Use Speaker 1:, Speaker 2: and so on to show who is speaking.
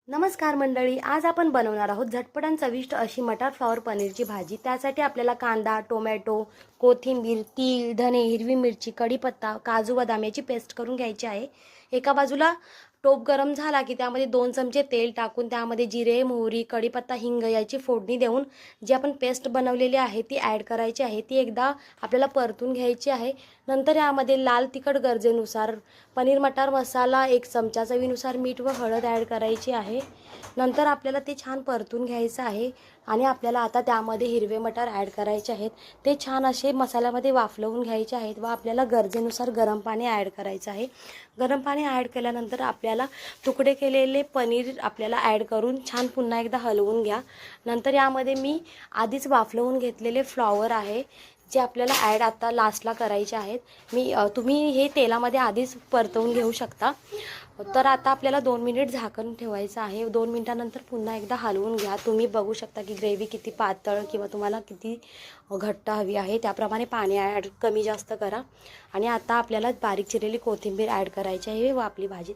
Speaker 1: नमस्कार मंडळी, आज आपण बनवणार आहोत झटपट आणि चविष्ट अशी मटार फ्लॉवर पनीरची भाजी। त्यासाठी आपल्याला कांदा, टोमॅटो, कोथिंबीर, तीळ, धने, हिरवी मिरची, कढीपत्ता, काजू, बदाम याची पेस्ट करून घ्यायची आहे। एका बाजूला टोप गरम झाला की त्यामध्ये 2 चमचे तेल टाकून त्यामध्ये जिरे, मोहरी, कढीपत्ता, हिंग याची फोडणी देऊन जी आपण पेस्ट बनवलेली आहे ती ॲड करायची आहे। ती एकदा आपल्याला परतून घ्यायची आहे। नंतर यामध्ये लाल तिखट गरजेनुसार, पनीर मटार मसाला 1 चमचा, चवीनुसार मीठ व हळद ॲड करायची आहे। नंतर आपल्याला ते छान परतून घ्यायचं आहे आणि आपल्याला आता त्यामध्ये हिरवे मटार ॲड करायचे आहेत। ते छान असे मसाल्यामध्ये वाफलवून घ्यायचे आहेत व आपल्याला गरजेनुसार गरम पाणी ॲड करायचं आहे। गरम पाणी ॲड केल्यानंतर आपल्याला तुकडे केलेले पनीर आपल्याला ॲड करून छान पुन्हा एकदा हलवून घ्या। नंतर यामध्ये मी आधीच वाफलवून घेतलेले फ्लॉवर आहे जे आपल्याला ॲड आता लास्टला करायचे आहेत। तुम्ही हे तेलामध्ये आधीच परतवून घेऊ शकता। तर आता आपल्याला 2 मिनिट झाकून ठेवायचं आहे। 2 मिनिटानंतर पुन्हा एकदा हलवून घ्या। तुम्ही बघू शकता की ग्रेव्ही किती पातळ किंवा तुम्हाला किती घट्ट हवी आहे त्याप्रमाणे पाणी ॲड कमी जास्त करा। आणि आता आपल्याला बारीक चिरलेली कोथिंबीर ॲड करायची आहे व आपली भाजी